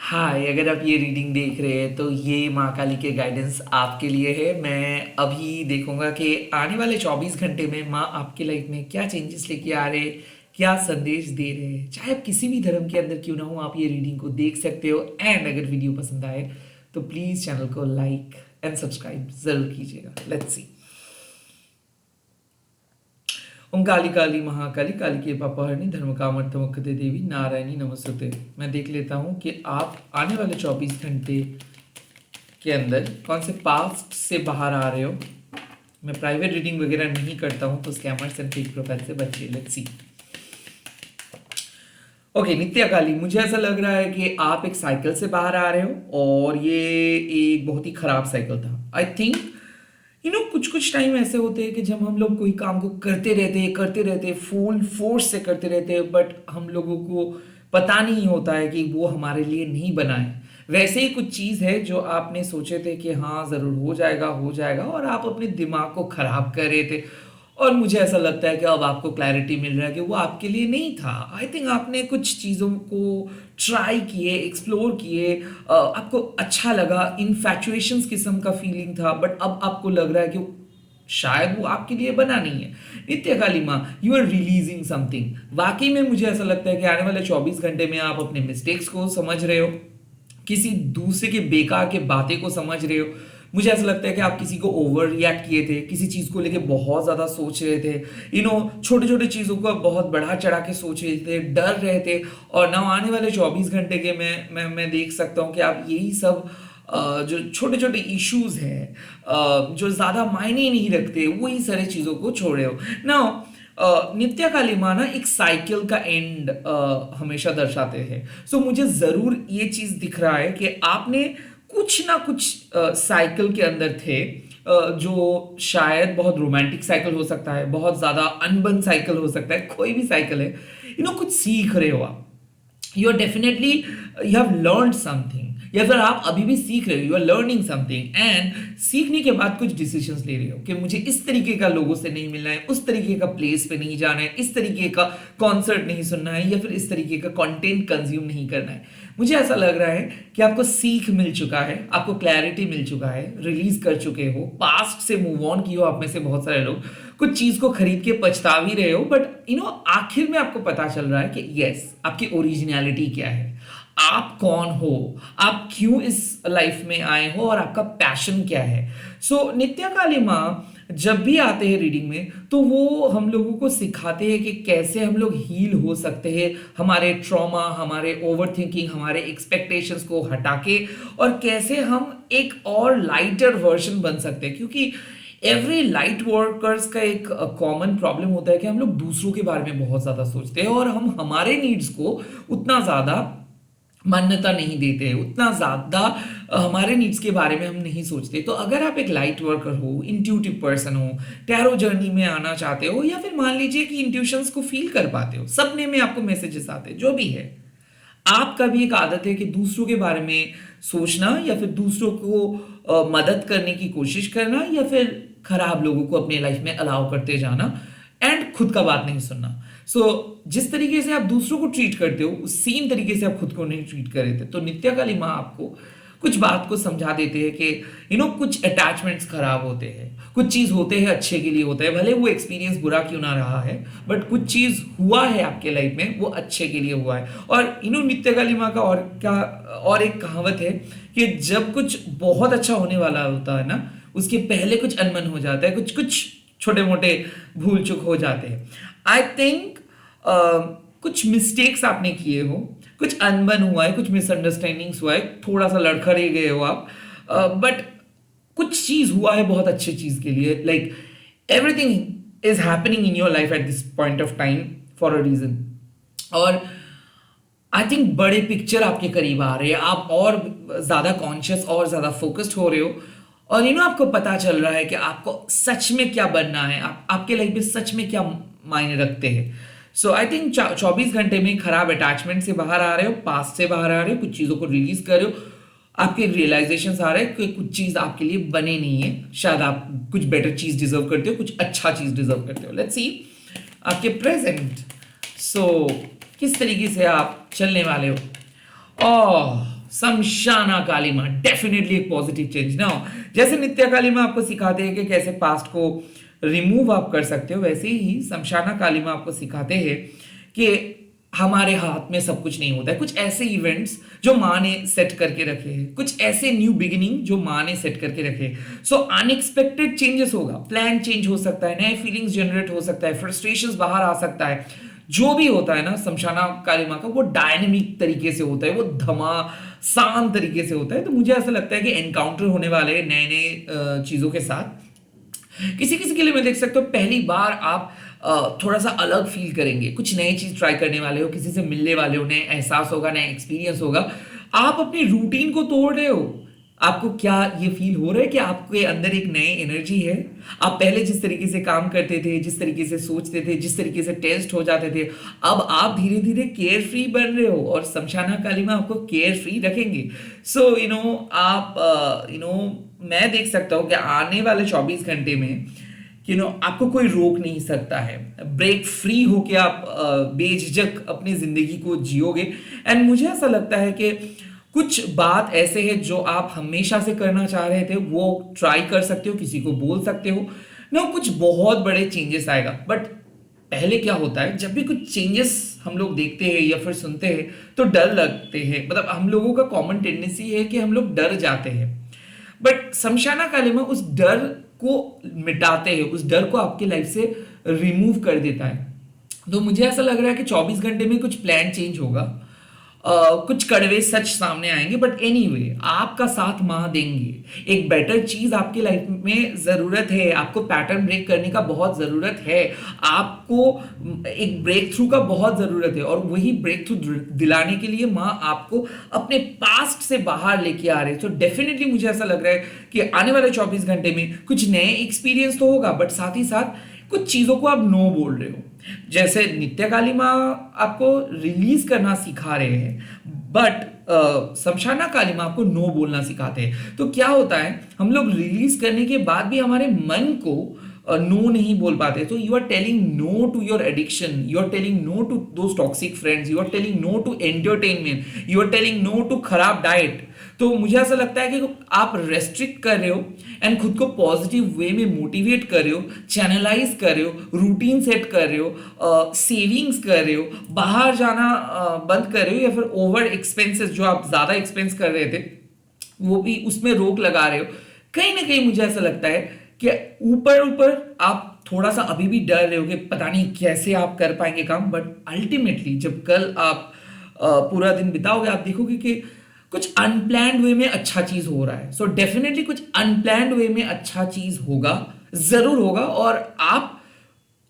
हाय, अगर आप ये रीडिंग देख रहे हैं तो ये माँ काली के गाइडेंस आपके लिए है। मैं अभी देखूंगा कि आने वाले 24 घंटे में माँ आपके लाइफ में क्या चेंजेस लेके आ रहे हैं, क्या संदेश दे रहे हैं। चाहे आप किसी भी धर्म के अंदर क्यों ना हो, आप ये रीडिंग को देख सकते हो। एंड अगर वीडियो पसंद आए तो प्लीज़ चैनल को लाइक एंड सब्सक्राइब ज़रूर कीजिएगा। Let's see. ओम काली काली महाकाली काली के पापहरणी धर्म कामर्थमुक्ते देवी नारायणी नमस्ते। मैं देख लेता हूँ कि आप आने वाले 24 घंटे के अंदर कौन से पास्ट से बाहर आ रहे हो। मैं प्राइवेट रीडिंग वगैरह नहीं करता हूँ, तो स्कैमर्स एंड फेक प्रोफाइल से बचिए। Let's see. ओके, नित्या काली, मुझे ऐसा लग रहा है कि आप एक साइकिल से बाहर आ रहे हो और ये एक बहुत ही खराब साइकिल था। आई थिंक कुछ कुछ टाइम ऐसे होते हैं कि जब हम लोग कोई काम को करते रहते फुल फोर्स से करते रहते हैं, बट हम लोगों को पता नहीं होता है कि वो हमारे लिए नहीं बना है। वैसे ही कुछ चीज़ है जो आपने सोचे थे कि हाँ ज़रूर हो जाएगा, और आप अपने दिमाग को खराब कर रहे थे। और मुझे ऐसा लगता है कि अब आपको क्लैरिटी मिल रहा है कि वो आपके लिए नहीं था। आई थिंक आपने कुछ चीज़ों को ट्राई किए, एक्सप्लोर किए, आपको अच्छा लगा, इन्फैचुएशंस किस्म का फीलिंग था, बट अब आपको लग रहा है कि शायद वो आपके लिए बना नहीं है। नित्य काली माँ, यू आर रिलीजिंग समथिंग। वाकई में मुझे ऐसा लगता है कि आने वाले 24 घंटे में आप अपने मिस्टेक्स को समझ रहे हो, किसी दूसरे के बेकार के बातें को समझ रहे हो। मुझे ऐसा लगता है कि आप किसी को ओवर रिएक्ट किए थे, किसी चीज़ को लेके बहुत ज़्यादा सोच रहे थे। छोटे छोटे चीज़ों को आप बहुत बढ़ा चढ़ा के सोच रहे थे, डर रहे थे। और ना आने वाले 24 घंटे के मैं देख सकता हूँ कि आप यही सब जो छोटे छोटे इश्यूज हैं, जो ज़्यादा मायने ही नहीं रखते, वही सारी चीज़ों को छोड़ रहे हो ना। नित्या काली माँ ना एक साइकिल का एंड हमेशा दर्शाते हैं। सो मुझे ज़रूर ये चीज़ दिख रहा है कि आपने कुछ ना कुछ साइकिल के अंदर थे, जो शायद बहुत रोमांटिक साइकिल हो सकता है, बहुत ज़्यादा अनबन साइकिल हो सकता है, कोई भी साइकिल है। कुछ सीख रहे हो आप। You are definitely, you have learn something, या फिर आप अभी भी सीख रहे हो, you are learning something. And सीखने के बाद कुछ डिसीजंस ले रहे हो कि मुझे इस तरीके का लोगों से नहीं मिलना है, उस तरीके का प्लेस पे नहीं जाना है, इस तरीके का कॉन्सर्ट नहीं सुनना है, या फिर इस तरीके का कंटेंट कंज्यूम नहीं करना है। मुझे ऐसा लग रहा है कि आपको सीख मिल चुका है, आपको क्लैरिटी मिल चुका है, रिलीज कर चुके हो, पास्ट से मूव ऑन किए हो। आप में से बहुत सारे लोग कुछ चीज को खरीद के पछता भी रहे हो, बट आखिर में आपको पता चल रहा है कि यस, आपकी ओरिजिनलिटी क्या है, आप कौन हो, आप क्यों इस लाइफ में आए हो, और आपका पैशन क्या है। सो नित्या काली माँ जब भी आते हैं रीडिंग में, तो वो हम लोगों को सिखाते हैं कि कैसे हम लोग हील हो सकते हैं हमारे ट्रॉमा, हमारे ओवर थिंकिंग, हमारे एक्सपेक्टेशंस को हटा के, और कैसे हम एक और लाइटर वर्जन बन सकते हैं। क्योंकि एवरी लाइट वर्कर्स का एक कॉमन प्रॉब्लम होता है कि हम लोग दूसरों के बारे में बहुत ज़्यादा सोचते हैं, और हम हमारे नीड्स को उतना ज़्यादा मान्यता नहीं देते, उतना ज़्यादा हमारे नीड्स के बारे में हम नहीं सोचते। तो अगर आप एक लाइट वर्कर हो, इंट्यूटिव पर्सन हो, टैरो जर्नी में आना चाहते हो, या फिर मान लीजिए कि इंट्यूशंस को फील कर पाते हो, सपने में आपको मैसेजेस आते हैं, जो भी है, आपका भी एक आदत है कि दूसरों के बारे में सोचना, या फिर दूसरों को मदद करने की कोशिश करना, या फिर खराब लोगों को अपने लाइफ में अलाउ करते जाना, एंड खुद का बात नहीं सुनना। जिस तरीके से आप दूसरों को ट्रीट करते हो, उस सेम तरीके से आप खुद को नहीं ट्रीट कर रहे थे। तो नित्या काली माँ आपको कुछ बात को समझा देते हैं कि कुछ अटैचमेंट्स खराब होते हैं, कुछ चीज होते हैं अच्छे के लिए होता है, भले वो एक्सपीरियंस बुरा क्यों ना रहा है, बट कुछ चीज हुआ है आपके लाइफ में, वो अच्छे के लिए हुआ है। और नित्य काली माँ का और क्या, और एक कहावत है कि जब कुछ बहुत अच्छा होने वाला होता है ना, उसके पहले कुछ अनबन हो जाता है, कुछ कुछ छोटे मोटे भूल चूक हो जाते हैं। आई थिंक कुछ मिस्टेक्स आपने किए हो, कुछ अनबन हुआ है, कुछ मिसअंडरस्टैंडिंग्स हुआ है, थोड़ा सा लड़खड़े गए हो आप, बट कुछ चीज हुआ है बहुत अच्छी चीज के लिए। Like everything is happening in your life at this point of time for a reason. और आई थिंक बड़े पिक्चर आपके करीब आ रहे हैं, आप और ज्यादा कॉन्शियस और ज्यादा फोकस्ड हो रहे हो, और आपको पता चल रहा है कि आपको सच में क्या बनना है, आपके लाइफ में सच में क्या मायने रखते हैं। सो आई थिंक 24 घंटे में खराब अटैचमेंट से बाहर आ रहे हो, पास्ट से बाहर आ रहे हो, कुछ चीज़ों को रिलीज कर रहे हो, आपके रियलाइजेशन आ रहे हैं कि कुछ चीज़ आपके लिए बने नहीं है, शायद आप कुछ बेटर चीज़ डिजर्व करते हो, कुछ अच्छा चीज़ डिजर्व करते हो। लेट्स सी आपके प्रेजेंट। किस तरीके से आप चलने वाले हो। ओह, शमशाना कालिमा डेफिनेटली एक पॉजिटिव चेंज ना। जैसे नित्या कालिमा आपको सिखाते हैं कि कैसे पास्ट को रिमूव आप कर सकते हो, वैसे ही शमशाना कालिमा आपको सिखाते हैं कि हमारे हाथ में सब कुछ नहीं होता है। कुछ ऐसे इवेंट्स जो माँ ने सेट करके रखे हैं, कुछ ऐसे न्यू बिगिनिंग जो माँ ने सेट करके रखे हैं। सो अनएक्सपेक्टेड चेंजेस होगा, प्लान चेंज हो सकता है, नए फीलिंग्स जनरेट हो सकता है, फ्रस्ट्रेशंस बाहर आ सकता है। जो भी होता है ना शमशाना कालिमा का, वो डायनेमिक तरीके से होता है, वो धमासान तरीके से होता है। तो मुझे ऐसा लगता है कि एनकाउंटर होने वाले नए नए चीजों के साथ किसी किसी के लिए मैं देख सकता हूँ पहली बार आप थोड़ा सा अलग फील करेंगे, कुछ नई चीज ट्राई करने वाले हो, किसी से मिलने वाले हो, नए एहसास होगा, नया एक्सपीरियंस होगा। आप अपनी रूटीन को तोड़ रहे हो। आपको क्या ये फील हो रहा है कि आपके अंदर एक नई एनर्जी है? आप पहले जिस तरीके से काम करते थे, जिस तरीके से सोचते थे, जिस तरीके से टेस्ट हो जाते थे, अब आप धीरे धीरे केयर फ्री बन रहे हो और शमशाना कालिमा आपको केयर फ्री रखेंगे। सो आप मैं देख सकता हूँ कि आने वाले 24 घंटे में आपको कोई रोक नहीं सकता है। ब्रेक फ्री होके आप बेझिझक अपनी जिंदगी को जियोगे। एंड मुझे ऐसा लगता है कि कुछ बात ऐसे है जो आप हमेशा से करना चाह रहे थे, वो ट्राई कर सकते हो, किसी को बोल सकते हो ना। कुछ बहुत बड़े चेंजेस आएगा। बट पहले क्या होता है, जब भी कुछ चेंजेस हम लोग देखते हैं या फिर सुनते हैं तो डर लगते हैं। मतलब हम लोगों का कॉमन टेंडेंसी है कि हम लोग डर जाते हैं। बट शमशाना कालिमा उस डर को मिटाते हैं, उस डर को आपके लाइफ से रिमूव कर देता है। तो मुझे ऐसा लग रहा है कि 24 घंटे में कुछ प्लान चेंज होगा, कुछ कड़वे सच सामने आएंगे। बट एनीवे आपका साथ माँ देंगे। एक बेटर चीज आपकी लाइफ में जरूरत है, आपको पैटर्न ब्रेक करने का बहुत जरूरत है, आपको एक ब्रेक थ्रू का बहुत जरूरत है। और वही ब्रेक थ्रू दिलाने के लिए माँ आपको अपने पास्ट से बाहर लेके आ रहे हैं। तो डेफिनेटली मुझे ऐसा लग रहा है कि आने वाले 24 घंटे में कुछ नए एक्सपीरियंस तो होगा, बट साथ ही साथ कुछ चीजों को आप नो बोल रहे हो। जैसे नित्य कालिमा आपको रिलीज करना सिखा रहे हैं, बट शमशाना कालिमा आपको नो बोलना सिखाते हैं। तो क्या होता है, हम लोग रिलीज करने के बाद भी हमारे मन को नो नहीं बोल पाते। तो you are telling no to your addiction, you are telling no to those toxic friends, you are telling no to entertainment, you are telling no to खराब डाइट। तो मुझे ऐसा लगता है कि आप रेस्ट्रिक्ट कर रहे हो एंड खुद को पॉजिटिव वे में मोटिवेट कर रहे हो, चैनलाइज कर रहे हो, रूटीन सेट कर रहे हो, सेविंग्स कर रहे हो, बाहर जाना बंद कर रहे हो, या फिर ओवर एक्सपेंसेस जो आप ज्यादा एक्सपेंस कर रहे थे वो भी उसमें रोक लगा रहे हो। कहीं ना कहीं मुझे ऐसा लगता है कि ऊपर ऊपर आप थोड़ा सा अभी भी डर रहे हो कि पता नहीं कैसे आप कर पाएंगे काम। बट अल्टीमेटली जब कल आप पूरा दिन बिताओगे, आप देखोगे कि कुछ अनप्लैंड वे में अच्छा चीज हो रहा है। सो डेफिनेटली कुछ अनप्लैंड वे में अच्छा चीज होगा, जरूर होगा, और आप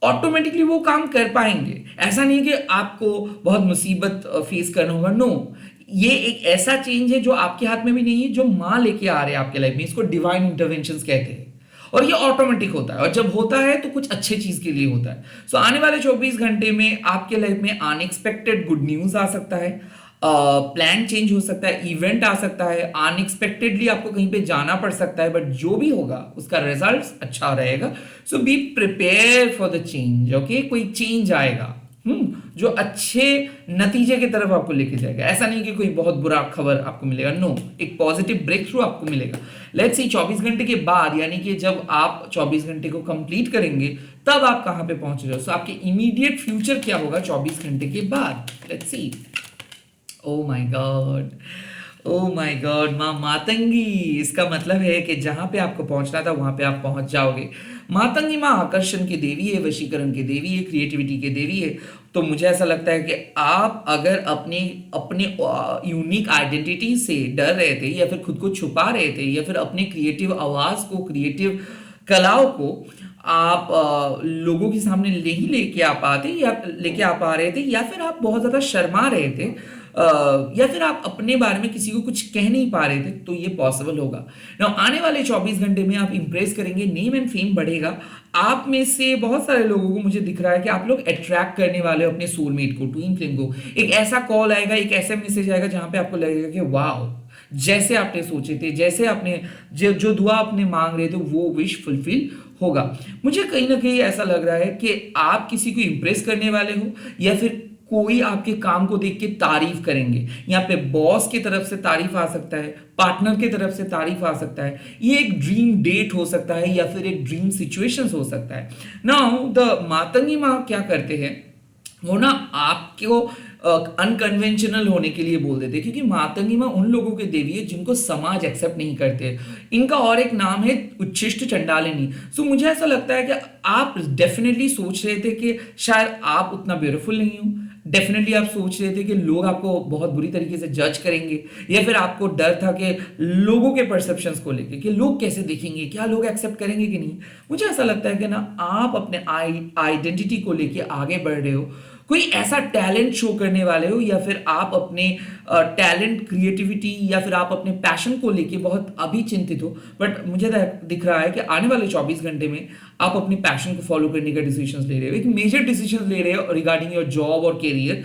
ऑटोमेटिकली वो काम कर पाएंगे। ऐसा नहीं कि आपको बहुत मुसीबत फेस करना होगा, नो। ये एक ऐसा चेंज है जो आपके हाथ में भी नहीं है, जो माँ लेके आ रहे हैं आपके लाइफ में। इसको डिवाइन इंटरवेंशंस कहते हैं और ये ऑटोमेटिक होता है, और जब होता है तो कुछ अच्छे चीज के लिए होता है। सो आने वाले 24 घंटे में आपके लाइफ में अनएक्सपेक्टेड गुड न्यूज आ सकता है, प्लान चेंज हो सकता है, इवेंट आ सकता है, अनएक्सपेक्टेडली आपको कहीं पे जाना पड़ सकता है। बट जो भी होगा उसका रिजल्ट अच्छा रहेगा। So be prepare for the change. Okay, कोई चेंज आएगा जो अच्छे नतीजे की तरफ आपको लेके जाएगा। ऐसा नहीं कि कोई बहुत बुरा खबर आपको मिलेगा, नो, एक पॉजिटिव ब्रेक थ्रू आपको मिलेगा। लेट्स सी 24 घंटे के बाद, यानी कि जब आप 24 घंटे को कंप्लीट करेंगे तब आप कहां पे पहुंच रहे हो। सो आपके इमीडिएट फ्यूचर क्या होगा 24 घंटे के बाद, let's see. Oh my God, oh my God, माँ मातंगी। इसका मतलब है कि जहां पे आपको पहुंचना था वहां पे आप पहुंच जाओगे। मातंगी माँ आकर्षण की देवी है, वशीकरण की देवी है, क्रिएटिविटी की देवी है। तो मुझे ऐसा लगता है कि आप अगर अपने अपने यूनिक आइडेंटिटी से डर रहे थे, या फिर खुद को छुपा रहे थे, या फिर अपने क्रिएटिव आवाज को, क्रिएटिव कलाओं को आप लोगों के सामने नहीं लेके आ पाते, या लेके आ पा रहे थे, या फिर आप बहुत ज्यादा शर्मा रहे थे, या फिर आप अपने बारे में किसी को कुछ कह नहीं पा रहे थे, तो ये पॉसिबल होगा। नाउ आने वाले 24 घंटे में आप इंप्रेस करेंगे, नेम एंड फेम बढ़ेगा। आप में से बहुत सारे लोगों को मुझे दिख रहा है कि आप लोग अट्रैक्ट करने वाले हो अपने सोलमेट को, ट्विन फ्लेम को। एक ऐसा कॉल आएगा, एक ऐसा मैसेज आएगा जहां पे आपको लगेगा कि वाह, जैसे आपने सोचे थे, जैसे आपने जो दुआ आपने मांग रहे थे वो विश फुलफिल होगा। मुझे कहीं ना कहीं ऐसा लग रहा है कि आप किसी को इंप्रेस करने वाले हो, या फिर कोई आपके काम को देख के तारीफ करेंगे। यहाँ पे बॉस की तरफ से तारीफ आ सकता है, पार्टनर की तरफ से तारीफ आ सकता है, ये एक ड्रीम डेट हो सकता है या फिर एक ड्रीम सिचुएशंस हो सकता है। नाउ द मातंगी माँ क्या करते हैं, वो ना आपको अनकन्वेंशनल होने के लिए बोल देते हैं, क्योंकि मातंगी माँ उन लोगों की देवी है जिनको समाज एक्सेप्ट नहीं करते। इनका और एक नाम है उच्छिष्ट चंडालिनी। सो मुझे ऐसा लगता है कि आप डेफिनेटली सोच रहे थे कि शायद आप उतना ब्यूटीफुल नहीं हो, डेफिनेटली आप सोच रहे थे कि लोग आपको बहुत बुरी तरीके से जज करेंगे, या फिर आपको डर था कि लोगों के परसेप्शंस को लेके कि लोग कैसे देखेंगे, क्या लोग एक्सेप्ट करेंगे कि नहीं। मुझे ऐसा लगता है कि ना आप अपने आइडेंटिटी को लेके आगे बढ़ रहे हो, कोई ऐसा टैलेंट शो करने वाले हो, या फिर आप अपने टैलेंट, क्रिएटिविटी या फिर आप अपने पैशन को लेके बहुत अभी चिंतित हो। बट मुझे दिख रहा है कि आने वाले 24 घंटे में आप अपने पैशन को फॉलो करने का डिसीजन ले रहे हो, एक मेजर डिसीजन ले रहे हो रिगार्डिंग योर जॉब और करियर।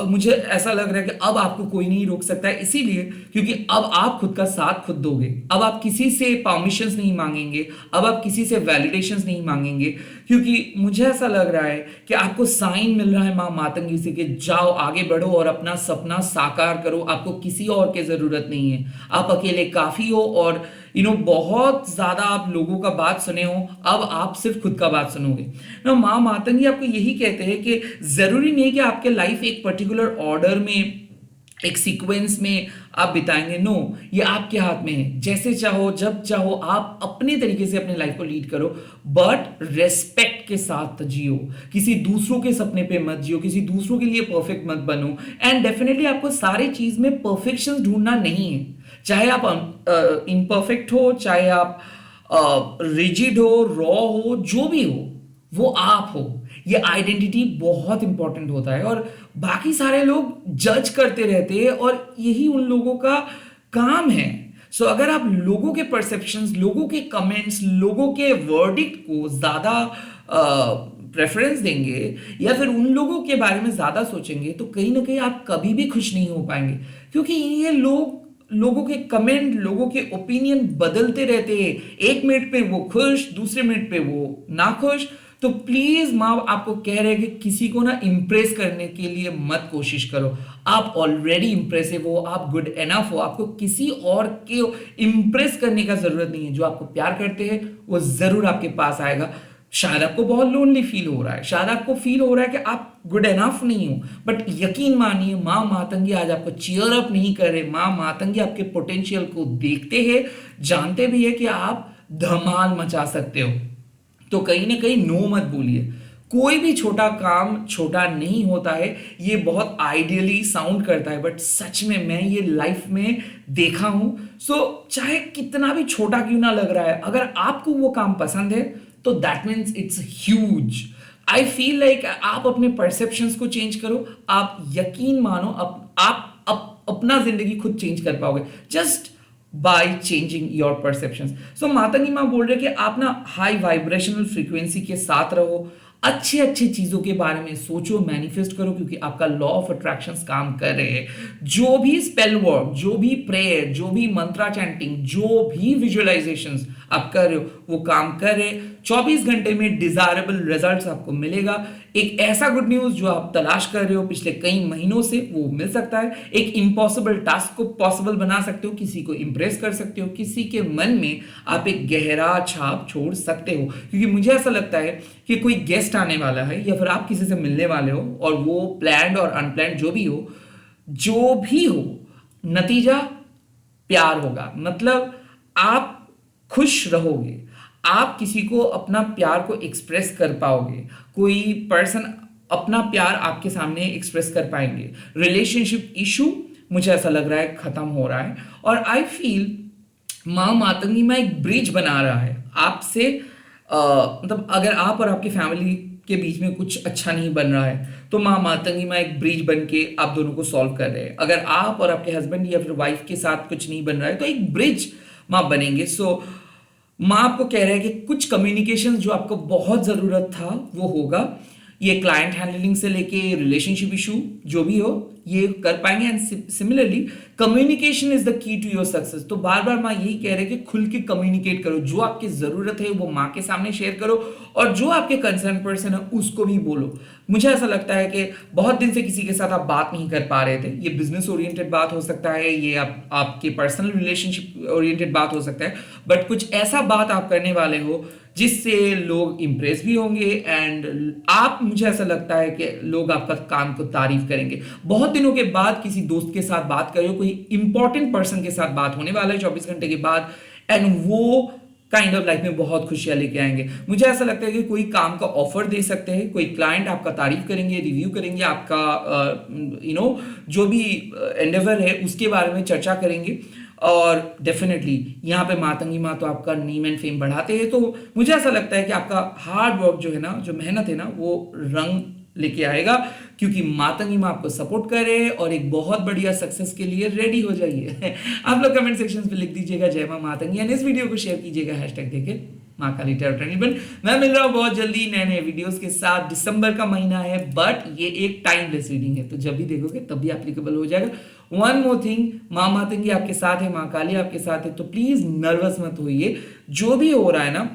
मुझे ऐसा लग रहा है कि अब आपको कोई नहीं रोक सकता है, इसीलिए क्योंकि अब आप खुद का साथ खुद दोगे। अब आप किसी से परमिशंस नहीं मांगेंगे, अब आप किसी से वैलिडेशंस नहीं मांगेंगे, क्योंकि मुझे ऐसा लग रहा है कि आपको साइन मिल रहा है माँ मातंगी से कि जाओ आगे बढ़ो और अपना सपना साकार करो। आपको किसी और की जरूरत नहीं है, आप अकेले काफी हो। और बहुत ज्यादा आप लोगों का बात सुने हो, अब आप सिर्फ खुद का बात सुनोगे ना। माँ मातंगी आपको यही कहते हैं कि जरूरी नहीं कि आपके लाइफ एक पर्टिकुलर ऑर्डर में, एक सीक्वेंस में आप बिताएंगे। नो, ये आपके हाथ में है, जैसे चाहो जब चाहो आप अपने तरीके से अपने लाइफ को लीड करो, बट रेस्पेक्ट के साथ जियो। किसी दूसरों के सपने पे मत जियो, किसी दूसरों के लिए परफेक्ट मत बनो। एंड डेफिनेटली आपको सारी चीज में परफेक्शन ढूंढना नहीं है, चाहे आप इम्परफेक्ट हो, चाहे आप रिजिड हो, रॉ हो, जो भी हो वो आप हो। ये आइडेंटिटी बहुत इंपॉर्टेंट होता है, और बाकी सारे लोग जज करते रहते हैं और यही उन लोगों का काम है। सो अगर आप लोगों के परसेप्शंस, लोगों के कमेंट्स, लोगों के वर्डिक्ट को ज्यादा प्रेफरेंस देंगे या फिर उन लोगों के बारे में ज्यादा सोचेंगे, तो कहीं ना कहीं आप कभी भी खुश नहीं हो पाएंगे, क्योंकि ये लोगों के कमेंट, लोगों के ओपिनियन बदलते रहते हैं। एक मिनट पे वो खुश, दूसरे मिनट पे वो ना खुश। तो प्लीज माँ आपको कह रहे हैं कि किसी को ना इंप्रेस करने के लिए मत कोशिश करो। आप ऑलरेडी इंप्रेसिव हो, आप गुड एनफ हो, आपको किसी और के इंप्रेस करने का जरूरत नहीं है। जो आपको प्यार करते हैं वो जरूर आपके पास आएगा। शायद आपको बहुत लोनली फील हो रहा है, शायद आपको फील हो रहा है कि आप गुड एनफ नहीं हो, बट यकीन मानिए माँ मातंगी आज आपको चीयर अप नहीं कर रहे। माँ मातंगी आपके पोटेंशियल को देखते हैं, जानते भी है कि आप धमाल मचा सकते हो। तो कहीं ना कहीं नो मत बोलिए। कोई भी छोटा काम छोटा नहीं होता है। ये बहुत आइडियली साउंड करता है, बट सच में मैं ये लाइफ में देखा हूं। सो चाहे कितना भी छोटा क्यों ना लग रहा है, अगर आपको वो काम पसंद है तो that means it's huge. I feel like आप अपने परसेप्शंस को चेंज करो। आप यकीन मानो आप अपना जिंदगी खुद चेंज कर पाओगे, just by changing your perceptions. So Matangi माँ बोल रहे कि आप ना हाई वाइब्रेशनल फ्रीक्वेंसी के साथ रहो, अच्छे अच्छे चीजों के बारे में सोचो, मैनिफेस्ट करो, क्योंकि आपका लॉ ऑफ अट्रैक्शंस काम कर रहे हैं। जो भी स्पेल वर्क, जो भी प्रेयर, जो भी मंत्रा चैंटिंग, जो भी विजुअलाइजेशंस आप कर रहे हो वो काम कर रहे। 24 घंटे में डिजायरेबल रिजल्ट्स आपको मिलेगा। एक ऐसा गुड न्यूज जो आप तलाश कर रहे हो पिछले कई महीनों से, वो मिल सकता है। एक इम्पॉसिबल टास्क को पॉसिबल बना सकते हो, किसी को इंप्रेस कर सकते हो, किसी के मन में आप एक गहरा छाप छोड़ सकते हो। क्योंकि मुझे ऐसा लगता है कि कोई गेस्ट आने वाला है या फिर आप किसी से मिलने वाले हो, और वो प्लान्ड और अनप्लान्ड जो भी हो, नतीजा प्यार होगा। मतलब आप खुश रहोगे, आप किसी को अपना प्यार को एक्सप्रेस कर पाओगे, कोई पर्सन अपना प्यार आपके सामने एक्सप्रेस कर पाएंगे। रिलेशनशिप इशू मुझे ऐसा लग रहा है खत्म हो रहा है, और आई फील माँ मातंगी में एक ब्रिज बना रहा है आपसे। मतलब अगर आप और आपकी फैमिली के बीच में कुछ अच्छा नहीं बन रहा है, तो माँ मातंगी माँ एक ब्रिज बन के आप दोनों को सॉल्व कर रहे हैं। अगर आप और आपके हस्बैंड या फिर वाइफ के साथ कुछ नहीं बन रहा है, तो एक ब्रिज माँ बनेंगे। सो माँ आपको कह रहे हैं कि कुछ कम्युनिकेशन जो आपको बहुत जरूरत था वो होगा। ये क्लाइंट हैंडलिंग से लेके रिलेशनशिप इशू जो भी हो, ये कर पाएंगे। And similarly communication is the key to your success. तो बार बार माँ यही कह रहे हैं कि खुल के कम्युनिकेट करो, जो आपकी जरूरत है वो माँ के सामने शेयर करो, और जो आपके कंसर्न पर्सन है उसको भी बोलो। मुझे ऐसा लगता है कि बहुत दिन से किसी के साथ आप बात नहीं कर पा रहे थे, ये बिजनेस ओरिएंटेड बात हो सकता है, ये आपके पर्सनल रिलेशनशिप ओरिएंटेड बात हो सकता है, बट कुछ ऐसा बात आप करने वाले हो जिससे लोग इंप्रेस भी होंगे, एंड आप, मुझे ऐसा लगता है कि लोग आपका काम को तारीफ करेंगे। बहुत दिनों के बाद किसी दोस्त के साथ बात कर रहे हो, कोई इंपॉर्टेंट पर्सन के साथ बात होने वाला है 24 घंटे के बाद, एंड वो काइंड ऑफ लाइफ में बहुत खुशियां लेके आएंगे। मुझे ऐसा लगता है कि कोई काम का ऑफर दे सकते हैं, कोई क्लाइंट आपका तारीफ करेंगे, रिव्यू करेंगे, आपका जो भी एंडेवर है उसके बारे में चर्चा करेंगे, और डेफिनेटली यहाँ पे मातंगी माँ तो आपका नेम एंड फेम बढ़ाते हैं। तो मुझे ऐसा लगता है कि आपका हार्ड वर्क जो है ना, जो मेहनत है ना, वो रंग लेके आएगा, क्योंकि मातंगी माँ आपको सपोर्ट करे और एक बहुत बढ़िया सक्सेस के लिए रेडी हो जाइए। आप लोग कमेंट सेक्शन पे लिख दीजिएगा जय माँ मातंगी, एंड इस वीडियो को शेयर कीजिएगा हैशटैग देके माँ काली टैरो ट्रेनिंग। मैं मिल रहा हूँ बहुत जल्दी नए नए वीडियोस के साथ। दिसंबर का महीना है, बट ये एक टाइमलेस रीडिंग है, तो जब भी देखोगे तब भी एप्लीकेबल हो जाएगा। वन मोर थिंग, माँ मातंगी आपके साथ है, माँ काली आपके साथ है, तो प्लीज नर्वस मत होइए। जो भी हो रहा है ना,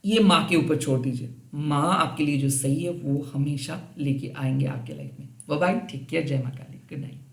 ये माँ के ऊपर छोड़ दीजिए। माँ आपके लिए जो सही है वो हमेशा लेके आएंगे आपके लाइफ में। बाय बाय, टेक केयर, जय माँ काली, गुड नाइट।